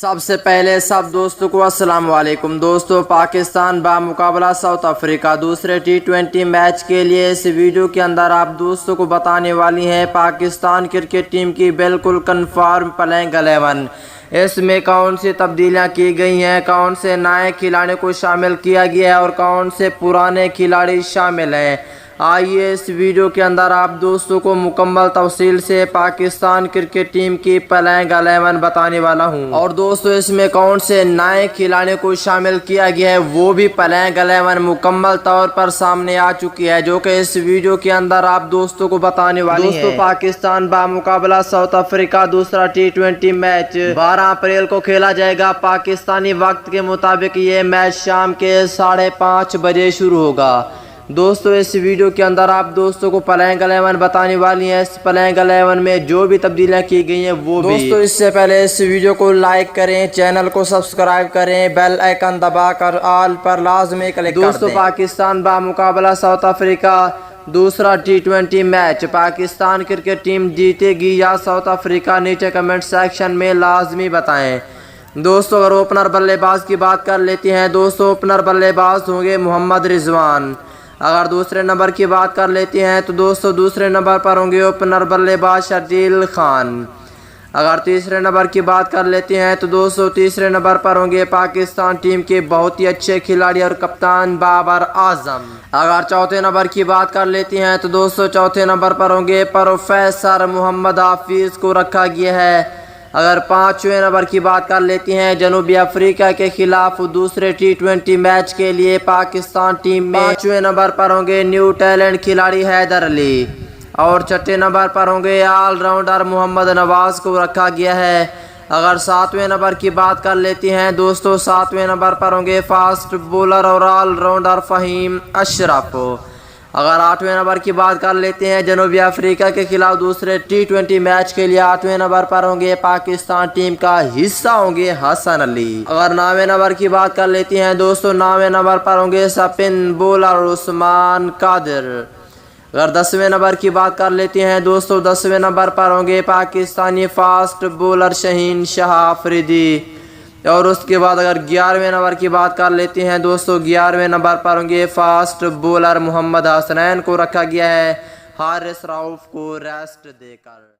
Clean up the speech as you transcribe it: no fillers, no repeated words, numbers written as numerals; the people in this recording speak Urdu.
سب سے پہلے سب دوستوں کو السلام علیکم دوستوں، پاکستان بمقابلہ ساؤتھ افریقہ دوسرے ٹی20 میچ کے لیے اس ویڈیو کے اندر آپ دوستوں کو بتانے والی ہیں پاکستان کرکٹ ٹیم کی بالکل کنفرم پلینگ 11۔ اس میں کون سی تبدیلیاں کی گئی ہیں، کون سے نئے کھلاڑیوں کو شامل کیا گیا ہے اور کون سے پرانے کھلاڑی شامل ہیں۔ آئیے اس ویڈیو کے اندر آپ دوستوں کو مکمل تفصیل سے پاکستان کرکٹ ٹیم کی پلینگ 11 بتانے والا ہوں، اور دوستوں اس میں کون سے نئے کھلاڑیوں کو شامل کیا گیا ہے وہ بھی پلینگ 11 مکمل طور پر سامنے آ چکی ہے، جو کہ اس ویڈیو کے اندر آپ دوستوں کو بتانے والی ہیں۔ دوستوں پاکستان بمقابلہ ساؤتھ افریقہ دوسرا ٹی20 میچ 12 اپریل کو کھیلا جائے گا پاکستانی وقت کے مطابق۔ یہ میچ شام کے 5:30 بجے شروع ہوگا۔ دوستوں اس ویڈیو کے اندر آپ دوستوں کو پلینگ 11 بتانے والی ہیں۔ اس پلینگ 11 میں جو بھی تبدیلیاں کی گئی ہیں وہ بھی دوستوں اس سے پہلے اس ویڈیو کو لائک کریں، چینل کو سبسکرائب کریں، بیل آئیکن دبا کر آل پر لازمی کلک کر دیں۔ دوستوں پاکستان بمقابلہ ساؤتھ افریقہ دوسرا ٹی20 میچ پاکستان کرکٹ ٹیم جیتے گی یا ساؤتھ افریقہ، نیچے کمنٹ سیکشن میں لازمی بتائیں۔ دوستوں اگر اوپنر بلے باز کی بات کر لیتے ہیں، دوستوں اوپنر بلے باز ہوں گے محمد رضوان۔ اگر دوسرے نمبر کی بات کر لیتے ہیں تو دوستوں دوسرے نمبر پر ہوں گے اوپنر بلے باز شرجیل خان۔ اگر تیسرے نمبر کی بات کر لیتے ہیں تو دوستوں تیسرے نمبر پر ہوں گے پاکستان ٹیم کے بہت ہی اچھے کھلاڑی اور کپتان بابر اعظم۔ اگر چوتھے نمبر کی بات کر لیتے ہیں تو دوستوں چوتھے نمبر پر ہوں گے پروفیسر محمد حفیظ کو رکھا گیا ہے۔ اگر پانچویں نمبر کی بات کر لیتے ہیں جنوبی افریقہ کے خلاف دوسرے ٹی20 میچ کے لیے پاکستان ٹیم میں پانچویں نمبر پر ہوں گے نیو ٹیلنٹ کھلاڑی حیدر علی، اور چھٹے نمبر پر ہوں گے آل راؤنڈر محمد نواز کو رکھا گیا ہے۔ اگر ساتویں نمبر کی بات کر لیتے ہیں دوستوں ساتویں نمبر پر ہوں گے فاسٹ بولر اور آل راؤنڈر فہیم اشرف۔ اگر آٹھویں نمبر کی بات کر لیتے ہیں جنوبی افریقہ کے خلاف دوسرے ٹی20 میچ کے لیے آٹھویں نمبر پر ہوں گے پاکستان ٹیم کا حصہ ہوں گے حسن علی۔ اگر نویں نمبر کی بات کر لیتے ہیں دوستوں نویں نمبر پر ہوں گے سپن بولر عثمان قادر۔ اگر 10ویں نمبر کی بات کر لیتے ہیں دوستوں 10ویں نمبر پر ہوں گے پاکستانی فاسٹ بولر شہین شاہ آفریدی، اور اس کے بعد اگر 11ویں نمبر کی بات کر لیتے ہیں دوستوں 11ویں نمبر پر ہوں گے فاسٹ بولر محمد حسنین کو رکھا گیا ہے حارث رؤف کو ریسٹ دے کر۔